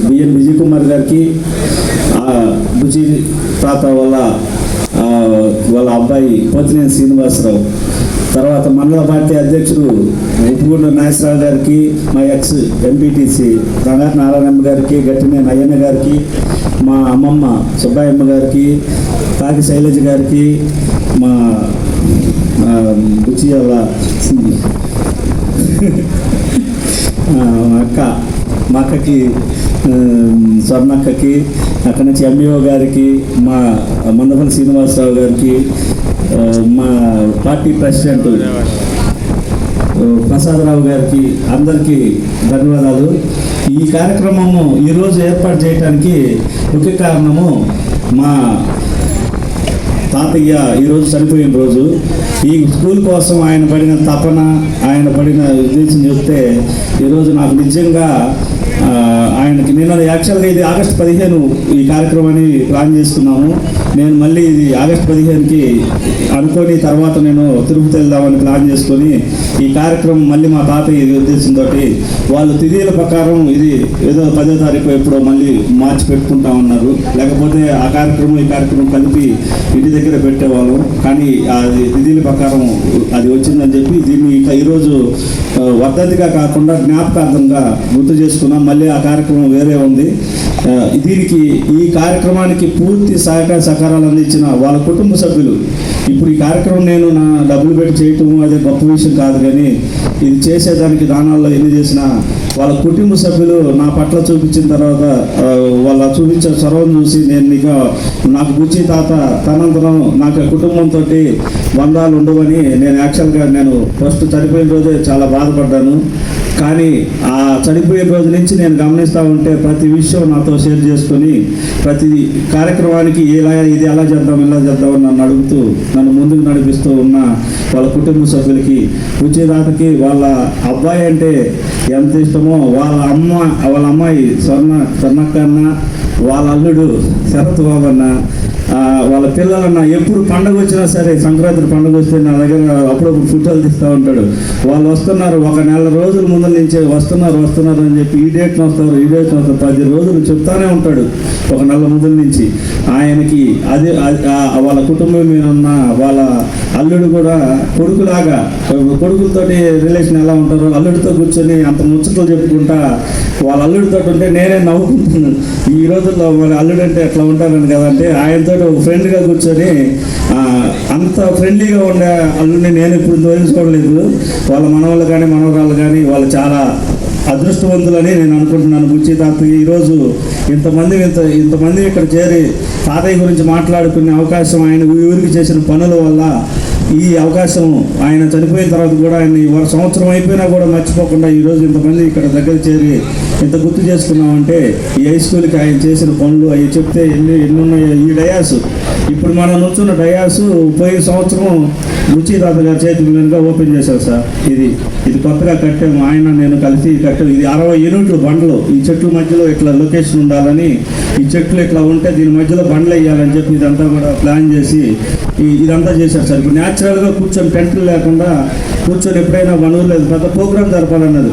B N Vijay Kumar గారికి, బుజ్జి తాత వాళ్ళ అబ్బాయి పోతినేని శ్రీనివాసరావు, తర్వాత మండల పార్టీ అధ్యక్షుడు ఉప్పుగూడ నాగేశ్వరరావు గారికి, మా ఎక్స్ ఎంపీటీసీ రంగారు నారాయణమ్మ గారికి, గట్టినేని అయ్యన్న గారికి, మా అమ్మమ్మ సుబ్బాయమ్మ గారికి, కాకి శైలజ గారికి, మా బుచ్చి వాళ్ళ మా అక్కకి స్వర్ణక్కకి, అక్కడి నుంచి ఎంఈఓ గారికి, మా మందపల్లి శ్రీనివాసరావు గారికి, మా పార్టీ ప్రెసిడెంట్ ప్రసాదరావు గారికి, అందరికీ ధన్యవాదాలు. ఈ కార్యక్రమము ఈరోజు ఏర్పాటు చేయడానికి ముఖ్య కారణము మా తాతయ్య ఈరోజు చనిపోయిన రోజు. ఈ స్కూల్ కోసం ఆయన పడిన తపన, ఆయన పడిన ఉద్దేశం చూస్తే ఈరోజు నాకు నిజంగా ఆయనకి నేను యాక్చువల్గా ఇది ఆగస్టు 15 ఈ కార్యక్రమాన్ని ప్లాన్ చేసుకున్నాము. నేను మళ్ళీ ఇది ఆగస్టు 15కి అనుకొని తర్వాత నేను తిరుపతి వెళ్దామని ప్లాన్ చేసుకొని ఈ కార్యక్రమం మళ్ళీ మా తాతయ్య ఉద్దేశంతో వాళ్ళు తిథీల ప్రకారం ఇది ఏదో 10వ తారీఖు ఎప్పుడో మళ్ళీ మార్చి పెట్టుకుంటామన్నారు. లేకపోతే ఆ కార్యక్రమం ఈ కార్యక్రమం కలిపి ఇంటి దగ్గర పెట్టేవాళ్ళం. కానీ అది తిథీల ప్రకారం అది వచ్చిందని చెప్పి దీన్ని ఈరోజు వర్ధంతిగా కాకుండా జ్ఞాపకార్థంగా గుర్తు చేసుకున్నాం. మళ్ళీ ఆ కార్యక్రమం వేరే ఉంది. దీనికి ఈ కార్యక్రమానికి పూర్తి సహకారాలు అందించిన వాళ్ళ కుటుంబ సభ్యులు. ఇప్పుడు ఈ కార్యక్రమం నేను నా డబ్బులు పెట్టి చేయటం అదే గొప్ప విషయం కాదు, కానీ ఇది చేసేదానికి దానాల్లో ఎన్ని చేసినా వాళ్ళ కుటుంబ సభ్యులు నా పట్ల చూపించిన తర్వాత వాళ్ళ చూపించే చొరవను చూసి నేను నాకు బుచ్చి తాత తనంతరం నాకు కుటుంబంతో బంధాలు ఉండవని నేను యాక్చువల్గా నేను ఫస్ట్ చనిపోయిన రోజే చాలా బాధపడ్డాను. కానీ ఆ చనిపోయే రోజు నుంచి నేను గమనిస్తూ ఉంటే ప్రతి విషయం నాతో షేర్ చేసుకొని ప్రతి కార్యక్రమానికి ఇది ఎలా చేద్దాం ఇలా చేద్దామని నన్ను అడుగుతూ నన్ను ముందుకు నడిపిస్తూ ఉన్న వాళ్ళ కుటుంబ సభ్యులకి, తాతకి వాళ్ళ అబ్బాయి అంటే ఎంత ఇష్టమో వాళ్ళ అమ్మాయి స్వర్ణక్క అన్న, వాళ్ళ అల్లుడు శరత్ బాబు అన్న, వాళ్ళ పిల్లలన్న ఎప్పుడు పండుగ వచ్చినా సరే, సంక్రాంతి పండుగ వస్తే నా దగ్గర అప్పుడప్పుడు ఫోటోలు తీస్తూ ఉంటాడు. వాళ్ళు వస్తున్నారు, ఒక నెల రోజుల ముందు నుంచే వస్తున్నారు అని చెప్పి ఈ డేట్ని వస్తారు 10 రోజులు చెప్తానే ఉంటాడు ఒక నెల ముందు నుంచి. ఆయనకి అదే వాళ్ళ కుటుంబం మీద ఉన్న వాళ్ళ అల్లుడు కూడా కొడుకులాగా, కొడుకులతోటి రిలేషన్ ఎలా ఉంటారో అల్లుడితో కూర్చొని అంత ముచ్చట్లు చెప్పుకుంటా వాళ్ళ అల్లుడితో ఉంటే నేనే నవ్వుకుంటున్నాను. ఈ రోజుల్లో వాళ్ళ అల్లుడు అంటే ఎట్లా ఉంటారని కదంటే ఆయనతో ఒక ఫ్రెండ్గా కూర్చొని అంత ఫ్రెండ్లీగా ఉండే అల్లుడిని నేను ఇప్పుడు తోలుకోవలేదు. వాళ్ళ మనవాళ్ళు కానీ మనవరాళ్ళు కానీ వాళ్ళు చాలా అదృష్టవంతులని నేను అనుకుంటున్నాను. బుచ్చి తాత ఈరోజు ఇంతమంది ఇక్కడ చేరి తాతయ్య గురించి మాట్లాడుకునే అవకాశం, ఆయన ఊరికి చేసిన పనుల వల్ల ఈ అవకాశం ఆయన చనిపోయిన తర్వాత కూడా ఆయన సంవత్సరం అయిపోయినా కూడా మర్చిపోకుండా ఈరోజు ఇంతమంది ఇక్కడ దగ్గర చేరి ఇంత గుర్తు చేసుకున్నామంటే ఈ హై స్కూల్కి ఆయన చేసిన పనులు అవి చెప్తే ఎన్ని ఉన్నాయో. ఈ డయాసు ఇప్పుడు మనం నుంచున్న డయాసు పోయిన సంవత్సరం బుచ్చి తాత గారి చేతి మీదుగా ఓపెన్ చేశారు సార్. ఇది కొత్తగా కట్టాము, ఆయన నేను కలిసి కట్టాము. ఇది 60 యూనిట్లు బండ్లు. ఈ చెట్ల మధ్యలో ఇట్లా లొకేషన్ ఉండాలని, ఈ చెట్లు ఇట్లా ఉంటే దీని మధ్యలో బండ్లు వేయాలని చెప్పి ఇదంతా కూడా ప్లాన్ చేసి ఇదంతా చేశారు సార్. ఇప్పుడు న్యాచురల్గా కూర్చొని టెంట్లు లేకుండా కూర్చొని ఎప్పుడైనా లేదు పెద్ద ప్రోగ్రామ్ జరపాలన్నది.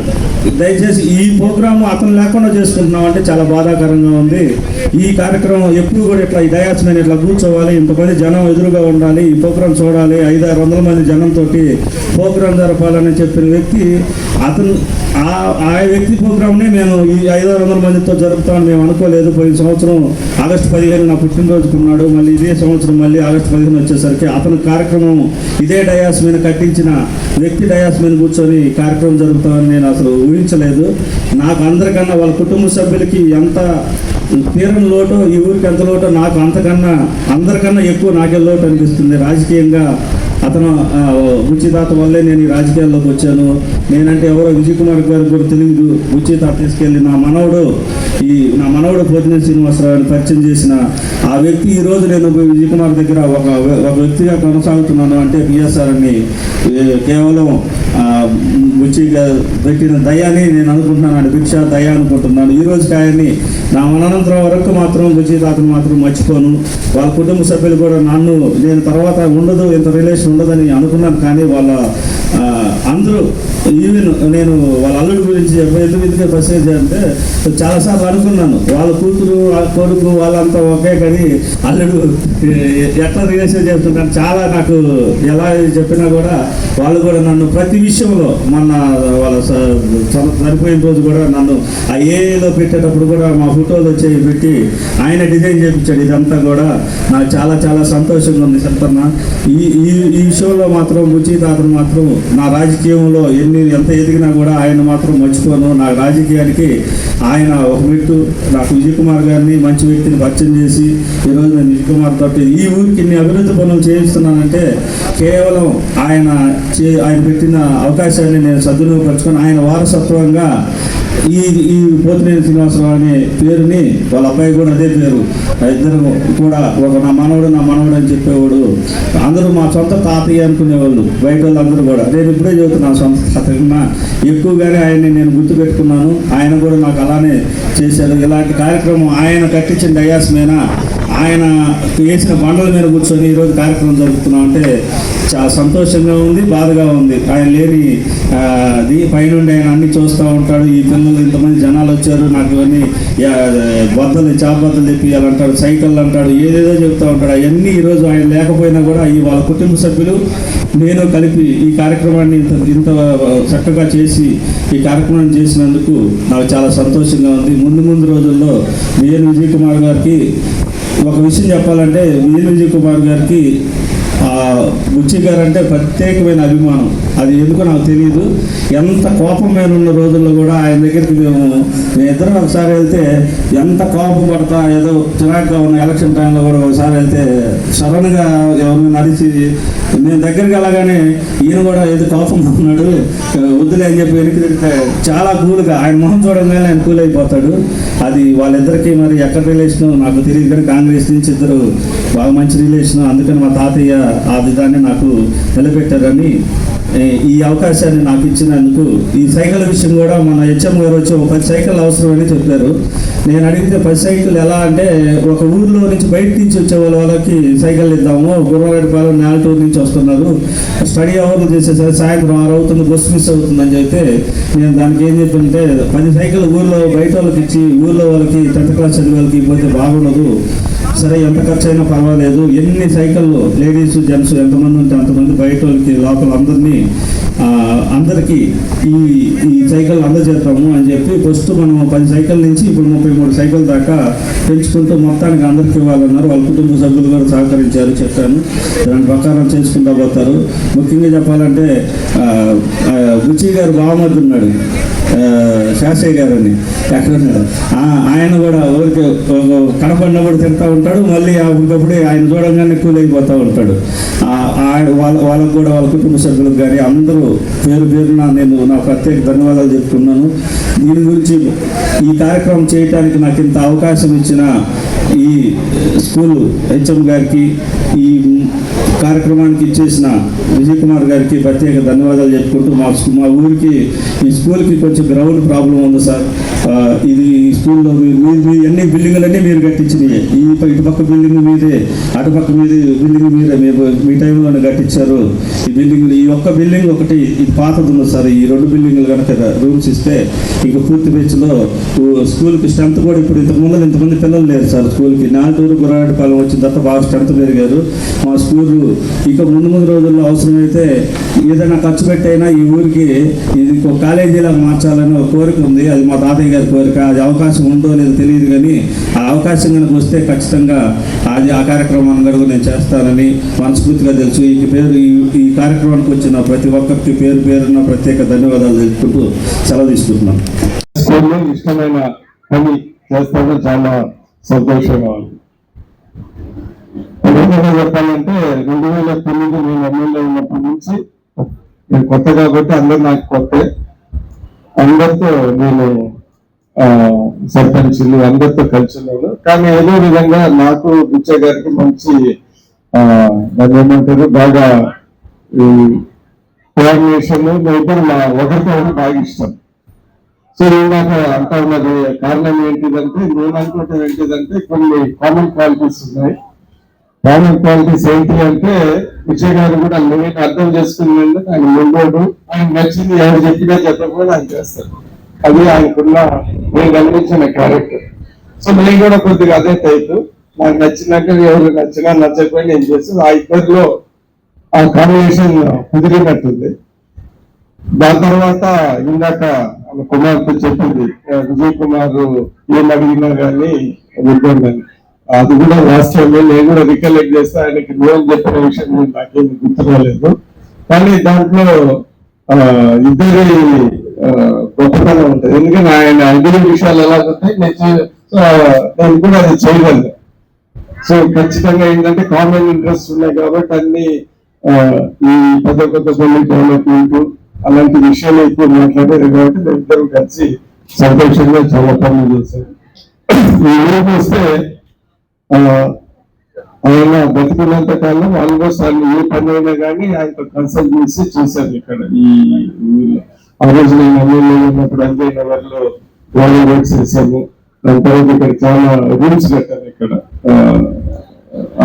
దయచేసి ఈ ప్రోగ్రాము అతను లేకుండా చేసుకుంటున్నాం అంటే చాలా బాధాకరంగా ఉంది. ఈ కార్యక్రమం ఎప్పుడు కూడా ఇట్లా ఈ డయాస్ మీద ఇట్లా కూర్చోవాలి, ఇంతమంది జనం ఎదురుగా ఉండాలి, ఈ ప్రోగ్రాం చూడాలి, 500-600 మంది జనంతో ప్రోగ్రాం జరపాలని చెప్పిన వ్యక్తి అతను. ఆ వ్యక్తి ప్రోగ్రామ్ని మేము ఈ 500-600 మందితో జరుపుతామని మేము అనుకోలేదు. పోయిన సంవత్సరం ఆగస్టు 15 నా పుట్టినరోజుకున్నాడు. మళ్ళీ ఇదే సంవత్సరం మళ్ళీ ఆగస్టు 15 వచ్చేసరికి అతని కార్యక్రమం ఇదే డయాస్ మీద కట్టించిన వ్యక్తి డయాస్ మీద కూర్చొని కార్యక్రమం జరుపుతామని నేను అసలు ఊహించలేదు. నాకు అందరికన్నా వాళ్ళ కుటుంబ సభ్యులకి ఎంత తీరని లోటు, ఈ ఊరికి ఎంత లోటు నాకు అందరికన్నా ఎక్కువ నాకే లోటు అనిపిస్తుంది. రాజకీయంగా అతను బుచ్చి తాత వల్లే నేను ఈ రాజకీయాల్లోకి వచ్చాను. నేనంటే ఎవరో విజయ్ కుమార్ గారికి కూడా తెలియదు. బుచ్చి తాత తీసుకెళ్ళి నా మనవడు పోతినేని శ్రీనివాసరావుని పరిచయం చేసిన ఆ వ్యక్తి ఈరోజు నేను విజయ్ కుమార్ దగ్గర ఒక వ్యక్తిగా కొనసాగుతున్నాను అంటే పిఎస్ఆర్ అని కేవలం బుచ్చిగా పెట్టిన దయాని నేను అనుకుంటున్నాను. భిక్ష దయ అనుకుంటున్నాను. ఈ రోజుకి ఆయన్ని నా మరణానంతరం వరకు మాత్రం బుచ్చి తాతను మాత్రం మర్చిపోను. వాళ్ళ కుటుంబ సభ్యులు కూడా నేను తర్వాత ఇంత రిలేషన్ ఉండదని అనుకున్నాను. కానీ వాళ్ళ అందరూ ఈవెన్ నేను వాళ్ళ అల్లుడి గురించి ఎందుకంటే పర్సెంట్ అంటే చాలాసార్లు అనుకున్నాను, వాళ్ళ కూతురు వాళ్ళ కొడుకు వాళ్ళంతా ఒకే, కానీ అల్లుడు ఎట్లా రిలేషన్ చేస్తుంటాను. చాలా నాకు ఎలా చెప్పినా కూడా వాళ్ళు కూడా నన్ను ప్రతి విషయంలో మొన్న వాళ్ళ సరిపోయిన రోజు కూడా నన్ను ఆ ఏలో పెట్టేటప్పుడు కూడా మా ఫోటోలు వచ్చి పెట్టి ఆయన డిజైన్ చేయించాడు. ఇదంతా కూడా నాకు చాలా చాలా సంతోషంగా ఉంది సత్తన్న. ఈ విషయంలో మాత్రం బుచ్చి తాతను మాత్రం నా రాజకీయంలో ఎంత ఎదిగినా కూడా ఆయన మాత్రం మర్చిపోను. నా రాజకీయానికి ఆయన ఒక మెట్టు. నాకు విజయ్ కుమార్ గారిని మంచి వ్యక్తిని పరిచయం చేసి ఈరోజు నేను విజయ్ కుమార్ తోటి ఈ ఊరికి ఇన్ని అభివృద్ధి పనులు చేయిస్తున్నానంటే కేవలం ఆయన పెట్టిన అవకాశాన్ని నేను సద్వినియోగపరచుకొని ఆయన వారసత్వంగా ఈ పోతినేని శ్రీనివాసరావు అనే పేరుని వాళ్ళ అబ్బాయి కూడా అదే పేరు, ఇద్దరు కూడా ఒక నా మనవడు అని చెప్పేవాడు. అందరూ మా సొంత తాతయ్య అనుకునేవాళ్ళు బయట వాళ్ళు అందరూ కూడా. నేను ఇప్పుడే చెబుతున్నాను, సొంత తాతయ్య ఎక్కువగానే ఆయన్ని నేను గుర్తుపెట్టుకున్నాను. ఆయన కూడా నాకు అలానే చేశాడు. ఇలాంటి కార్యక్రమం ఆయన కట్టించిన డయాస్ మీద ఆయన వేసిన బండల మీద కూర్చొని ఈరోజు కార్యక్రమం జరుపుతున్నాం అంటే చాలా సంతోషంగా ఉంది, బాధగా ఉంది. ఆయన లేని పైనుండి ఆయన అన్ని చూస్తూ ఉంటాడు. ఈ పిల్లలు ఇంతమంది జనాలు వచ్చారు, నాకు ఇవన్నీ చాపబద్దలు తెప్పియాలంటాడు, సైకిళ్ళు అంటాడు, ఏదేదో చెప్తూ ఉంటాడు. అవన్నీ ఈరోజు ఆయన లేకపోయినా కూడా వాళ్ళ కుటుంబ సభ్యులు నేను కలిపి ఈ కార్యక్రమాన్ని ఇంత చక్కగా చేసి ఈ కార్యక్రమం చేసినందుకు నాకు చాలా సంతోషంగా ఉంది. ముందు రోజుల్లో విఎన్ విజయ్ కుమార్ గారికి ఒక విషయం చెప్పాలంటే, విఎన్ విజయ్ కుమార్ గారికి బుచ్చి గారు అంటే ప్రత్యేకమైన అభిమానం. అది ఎందుకో నాకు తెలియదు. ఎంత కోపం మీద ఉన్న రోజుల్లో కూడా ఆయన దగ్గరికి మేమిద్దరం ఒకసారి వెళ్తే ఎంత కోపం పడతా, ఏదో చిరాగ్గా ఉన్న ఎలక్షన్ టైంలో కూడా ఒకసారి వెళ్తే సడన్గా ఎవరిని నడిచి నేను దగ్గరికి వెళ్ళగానే ఈయన కూడా ఏదో కోపం ఉన్నాడు వద్దులే అని చెప్పి వెనక్కి చాలా కూల్గా ఆయన మొహం చూడగానే ఆయన కూల్ అయిపోతాడు. అది వాళ్ళిద్దరికీ మరి ఎక్కడ రిలేషన్ నాకు తెలియదు, కానీ కాంగ్రెస్ నుంచి ఇద్దరు బాగా మంచి రిలేషన్. అందుకని మా తాతయ్య ఆ విధాన్ని నాకు నిలబెట్టారని ఈ అవకాశాన్ని నాకు ఇచ్చినందుకు. ఈ సైకిల్ విషయం కూడా మన హెచ్ఎం గారు వచ్చి ఒక 10 సైకిల్ అవసరమని చెప్పారు. నేను అడిగితే 10 సైకిల్ ఎలా అంటే, ఒక ఊర్లో నుంచి బయట నుంచి వచ్చే వాళ్ళకి సైకిల్ ఇద్దాము, గుర్రవాడిపాలెం నేలటూరు నుంచి వస్తున్నారు, స్టడీ అవర్లు చేసేసరికి సాయంత్రం 6 అవుతుంది, బస్సు మిస్ అవుతుందని చెప్తే నేను దానికి ఏం చెప్తుంటే 10 సైకిల్ ఊర్లో బయట వాళ్ళకి ఇచ్చి ఊర్లో వాళ్ళకి 10th క్లాస్ చదివే వాళ్ళకి ఇవ్వకపోతే బాగుండదు, సరే ఎంత ఖర్చు అయినా పర్వాలేదు, ఎన్ని సైకిళ్ళు లేడీస్ జెంట్స్ ఎంతమంది ఉంటే అంతమంది బయట వాళ్ళకి లోపల అందరికీ ఈ సైకిల్ అందజేస్తాము అని చెప్పి ఫస్ట్ మనం 10 సైకిల్ నుంచి ఇప్పుడు 33 సైకిల్ దాకా పెంచుకుంటూ మొత్తానికి అందరికీ ఇవ్వాలన్నారు. వాళ్ళ కుటుంబ సభ్యులు కూడా సహకరించారు, చెప్పాను. దాని ప్రకారం చేసుకుంటూ పోతారు. ముఖ్యంగా చెప్పాలంటే బుచ్చి గారు బావమర్ది ఉన్నాడు, శాస్త్రి గారు అని ఎక్కడున్నాడు. ఆయన కూడా ఊరికి కనపడినప్పుడు తింటూ ఉంటాడు, మళ్ళీ అప్పటికప్పుడే ఆయన చూడంగానే కూల్ అయిపోతూ ఉంటాడు. వాళ్ళకు కూడా వాళ్ళ కుటుంబ సభ్యులకు కానీ అందరూ పేరున నేను నా ప్రత్యేక ధన్యవాదాలు చెప్పుకున్నాను. దీని గురించి ఈ కార్యక్రమం చేయడానికి నాకు ఇంత అవకాశం ఇచ్చిన ఈ స్కూల్ హెచ్ఎం గారికి, ఈ కార్యక్రమానికి ఇచ్చేసిన విజయ్ కుమార్ గారికి ప్రత్యేక ధన్యవాదాలు చెప్పుకుంటూ, మా ఊరికి ఈ స్కూల్కి కొంచెం గ్రౌండ్ ప్రాబ్లం ఉంది సార్. ఇది స్కూల్లో అన్ని బిల్డింగులన్నీ మీరు కట్టించినాయి. ఇటుపక్క బిల్డింగ్ మీదే, అటుపక్క బిల్డింగ్ మీదే మీ టైంలోనే కట్టించారు. ఈ బిల్డింగ్ ఈ ఒక్క బిల్డింగ్ ఒకటి ఇది పాతది ఉంది సార్. ఈ 2 బిల్డింగులు కనుక రూమ్స్ ఇస్తే ఇంకా పూర్తి బెచ్లో స్కూల్కి స్ట్రెంత్ కూడా ఇప్పుడు ఇంతమంది పిల్లలు లేరు సార్ స్కూల్కి. నాటూరు గుర్రాడిపాలెం వచ్చిన తర్వాత బాగా స్ట్రెంత్ పెరిగారు. మా స్కూల్ ఇక ముందు రోజుల్లో అవసరమైతే ఏదైనా ఖర్చు పెట్టైనా ఈ ఊరికి ఇది ఒక కాలేజీలా మార్చాలని ఒక కోరిక ఉంది. అది మా తాతయ్య గారి కోరిక. అది అవకాశం ఉందో లేదో తెలియదు, కానీ ఆ అవకాశం కనుక వస్తే ఖచ్చితంగా ఆ కార్యక్రమాన్ని కనుక నేను చేస్తానని మనస్ఫూర్తిగా తెలుసు. ఈ కార్యక్రమానికి వచ్చిన ప్రతి ఒక్కరికి పేరున ప్రత్యేక ధన్యవాదాలు తెలుపుకుంటూ సెలవు తీసుకుంటున్నాను. ఇష్టమైన పని చేస్తాను, చాలా సంతోషంగా ఉంది. చెప్పాలంటే 2009 నేను ఎమ్మెల్యే ఉన్నప్పటి నుంచి నేను కొత్త కాబట్టి అందరు నాకు కొత్త, అందరితో నేను సర్పంచులు అందరితో కలిసి ఉన్నాను. కానీ ఏదో విధంగా నాకు బుచ్చ గారికి మంచి దాన్ని ఏమంటారు బాగా కోఆర్డినేషన్, ఇద్దరు ఒకరితో బాగా ఇష్టం. సో నాకు అంటా ఉన్నది కారణం ఏంటిదంటే, నేను అనుకుంటే ఏంటిదంటే కొన్ని కామన్ క్వాలిటీస్ ఉన్నాయి. కామన్ క్వాలిటీస్ ఏంటి అంటే విజయ్ గారు కూడా నేను అర్థం చేసుకున్నాను. ఆయన ముందు ఆయన నచ్చింది ఎవరు చెప్పినా చెప్పకపోయినా ఆయన చేస్తారు. అది ఆయనకున్న నేను గమనించిన క్యారెక్టర్. సో నేను కూడా కొద్దిగా అదే టైప్. నాకు నచ్చినట్టు ఎవరు నచ్చినా నచ్చకపోయినా నేను చేస్తాను. ఆ ఇద్దరిలో ఆ కాంబినేషన్ కుదిరినట్టుంది. దాని తర్వాత ఇందాక కుమార్తె చెప్పింది విజయ్ కుమార్ ఏం అడిగినా కానీ వింటుందని. అది కూడా వాస్తవమే. నేను కూడా రికలెక్ట్ చేస్తే ఆయనకి నేను చెప్పిన విషయం నాకేం గుర్తురాలేదు. కానీ దాంట్లో ఇద్దరి గొప్పతనం ఉంటుంది. ఎందుకంటే ఆయన ఇద్దరి విషయాలు ఎలా ఉంటాయి నేను కూడా అది చేయగలను. సో ఖచ్చితంగా ఏంటంటే కామన్ ఇంట్రెస్ట్ ఉన్నాయి కాబట్టి అన్ని ఈ పెద్ద పెద్ద పల్లి డెవలప్మెంట్ అలాంటి విషయాలు ఎక్కువ మాట్లాడారు కాబట్టి ఇద్దరు కలిసి సంతోషంగా చాలా పనులు చేశారు. ఈ ఊరికి వస్తే ఆయన బతికినంత కాలం ఆల్మోస్ట్ ఆయన ఏ పని అయినా కానీ ఆయనతో కన్సల్ట్ చేసి చేశారు ఇక్కడ ఈ ఊళ్ళో. ఆ రోజు నేను ఎమ్మెల్యే ఉన్నప్పుడు అంజయ్ నగర్ లో వాటర్ వర్క్స్ చేశాము. దాని తర్వాత ఇక్కడ చాలా రూమ్స్ కట్టారు. ఇక్కడ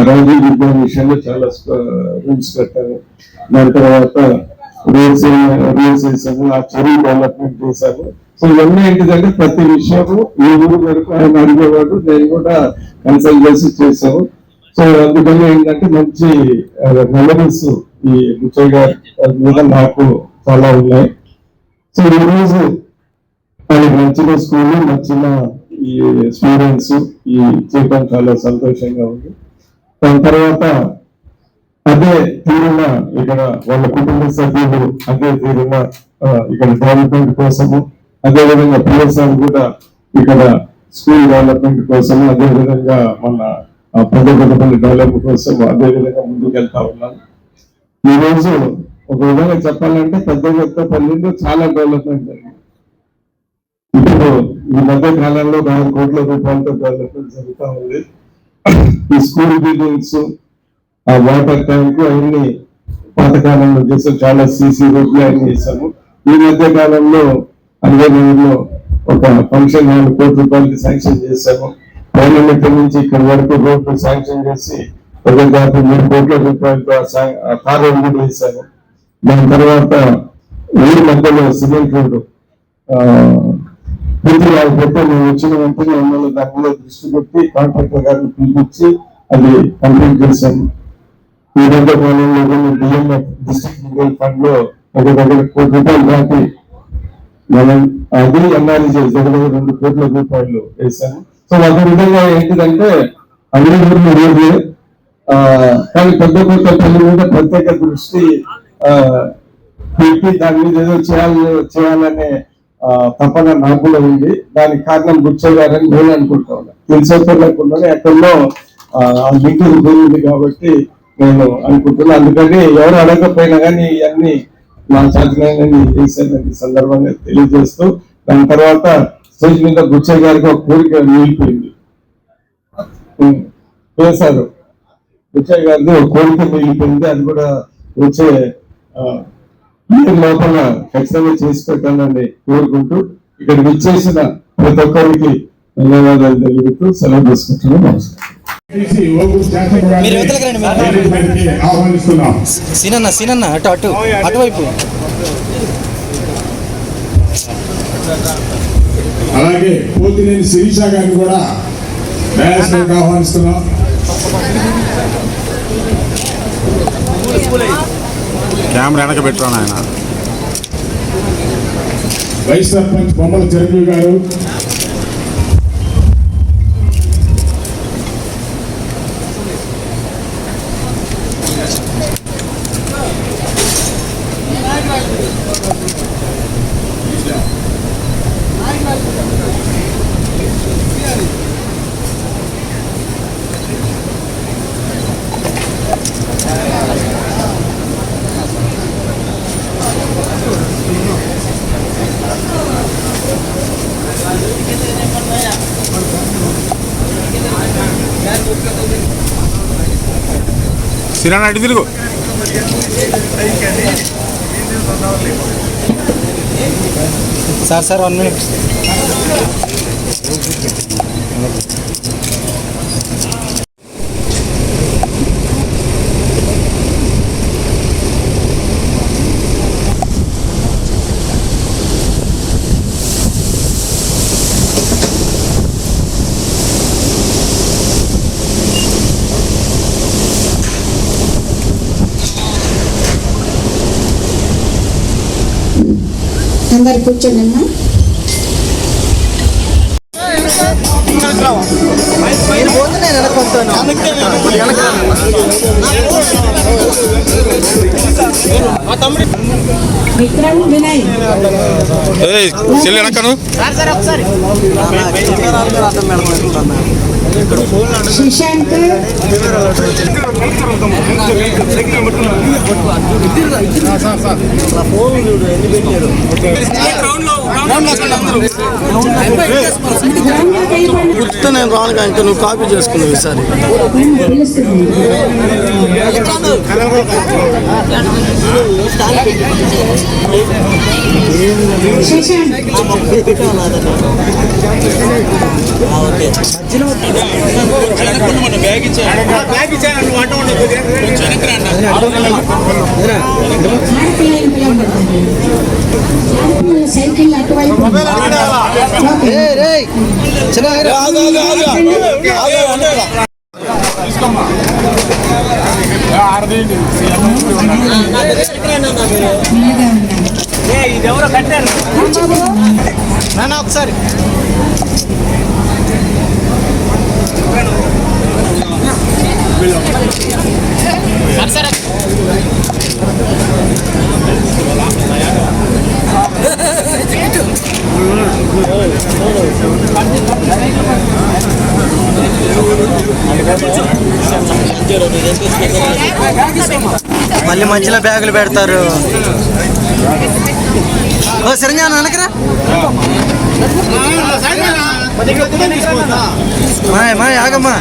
రాజీవ్ విద్యా విషయంలో చాలా రూమ్స్ కట్టారు. దాని తర్వాత రోడ్స్ వేసాము, ఆ చెరువు డెవలప్మెంట్ చేశాము. సో ఇవన్నీ ఏంటిదంటే ప్రతి విషయము ఈ ఊరు వరకు ఆయన అడిగేవాడు, నేను కూడా కన్సల్ట్ చేసి చేశాము. సో అందుకని ఏంటంటే మంచి మెమరీస్ ఈ విజయ్ గారి మీద నాకు చాలా ఉన్నాయి. సో ఈ రోజు ఆయనకు నచ్చిన స్కూల్, నచ్చిన ఈ స్టూడెంట్స్ ఈ చేయడం చాలా సంతోషంగా ఉంది. దాని తర్వాత అదే తీరున ఇక్కడ వాళ్ళ కుటుంబ సభ్యులు అదే తీరున ఇక్కడ డెవలప్మెంట్ కోసము, అదేవిధంగా పిఎస్ఆర్ కూడా ఇక్కడ స్కూల్ డెవలప్మెంట్ కోసము, అదేవిధంగా మన పెద్దపల్లి డెవలప్మెంట్ కోసం అదేవిధంగా ముందుకు వెళ్తా ఉన్నాం. ఈ రోజు ఒక విధంగా చెప్పాలంటే పెద్దపల్లిలో చాలా డెవలప్మెంట్ జరిగింది. ఇప్పుడు ఈ మధ్య కాలంలో 4 కోట్ల రూపాయలతో డెవలప్మెంట్ జరుగుతూ ఉంది. ఈ స్కూల్ బిల్డింగ్స్, ఆ వాటర్ ట్యాంక్ అవన్నీ పాతకాలంలో చేసాం. చాలా సీసీ రోడ్లు అన్ని వేసాము. ఈ మధ్య కాలంలో అంజనూరులో ఒక ఫంక్షన్ హాల్ 1 కోటి రూపాయలకి శాంక్షన్ చేశాము. పౌర్ణమికి నుంచి ఇక్కడ వరకు రోడ్లు శాంక్షన్ చేసి 3 కోట్ల రూపాయలతో తార్ రోడ్డు కూడా వేశాము. దాని తర్వాత ఊరి మధ్యలో సిమెంట్ రోడ్డు పూర్తి లేకపోతే మేము వచ్చిన వెంటనే ఎమ్మెల్యే దాని మీద దృష్టి పెట్టి కాంట్రాక్టర్ గారిని పిలిపించి అది కంప్లీట్ చేశాము. ఈ మధ్య కాలంలో డిఎంఎఫ్ డిస్ట్రిక్ట్ లెవెల్ ఫండ్ లో దగ్గర 1 కోటి రూపాయలు దాటి మనం అది ఎన్ఆర్జీ దగ్గర 2 కోట్ల రూపాయలు వేశాము. సో ఒక విధంగా ఏంటిదంటే అన్ని ఊర్లు రోడ్లే, కానీ పెద్దపల్లి మీద ప్రత్యేక దృష్టి పెట్టి దాని మీద ఏదో చేయాలనే తప్పన నాకు కూడా ఉంది. దానికి కారణం బుచ్చయ్య గారని నేను అనుకుంటా ఉన్నా. తెలిసేపోలేకుండా ఎక్కడో లింకులు పోయింది కాబట్టి నేను అనుకుంటున్నా. అందుకని ఎవరు అడగకపోయినా కానీ ఇవన్నీ నా చేతనైనా చేశానని సందర్భంగా తెలియజేస్తూ, దాని తర్వాత స్టేజ్ మీద బుచ్చయ్య గారికి ఒక కోరిక మిగిలిపోయింది. చేశారు బుచ్చయ్య గారికి ఒక కోరిక మిగిలిపోయింది. అది కూడా వచ్చే లోపల ఖచ్చితంగా చేసి పెట్టాలని కోరుకుంటూ ఇక్కడ విచ్చేసిన ప్రతి ఒక్కరికి ధన్యవాదాలు తెలుపుతూ సెలవు తీసుకుంటున్నాం. నమస్కారం. సీనన్న అటువైపు. అలాగే పోతినేని శిరీష గారిని కూడా ఆహ్వానిస్తున్నాం. కెమెరా వెనక పెట్టుకోండి. ఆయన వైస్ సర్పంచ్ బొమ్మల చిరంజీవి గారు, సిరాన్ అడి తిరుగు. Sir 1 minute. అందరు కూర్చోండి అమ్మా. విక్రమ్ వినయ్ చెల్లి వెనకను శశాంక్ నేను రాను కానీ నువ్వు కాపీ చేసుకున్నావు ఈసారి. సైకిల్ అటువైపు ఒకసారి మళ్ళీ మధ్యలో బ్యాగులు పెడతారు. ఓ సరిగా అనకరా మాయ ఆగమ్మా.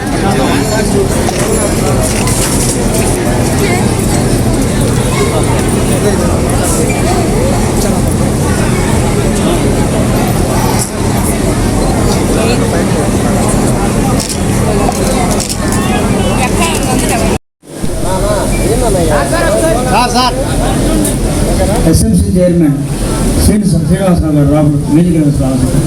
ఎస్ఎంసీ చైర్మన్ శ్రీనివాసరావు గారు రాబోతు వేదిక స్వాగతం.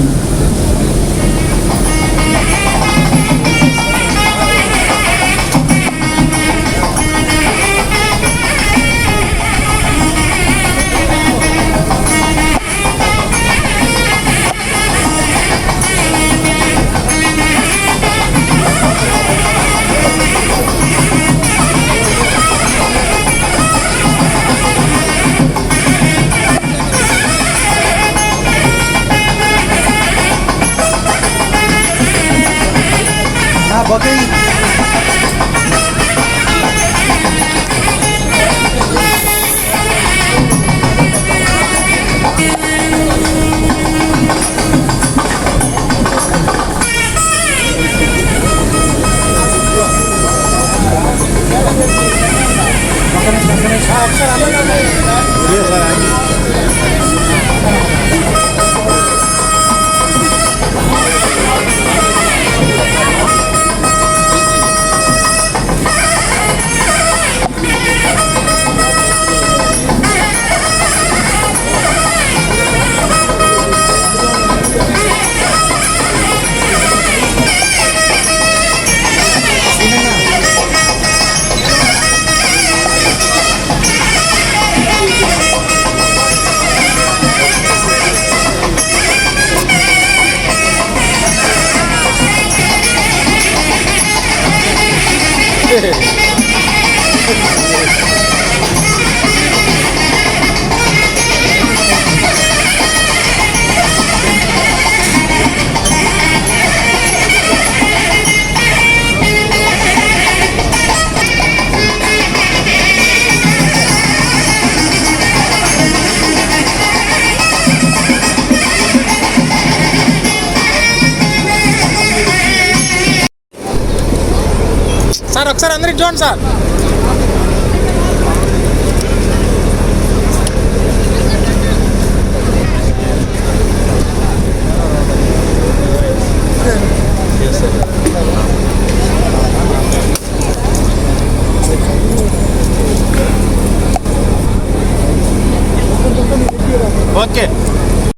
సార్ ఒకసారి అందరికి చూడండి సార్.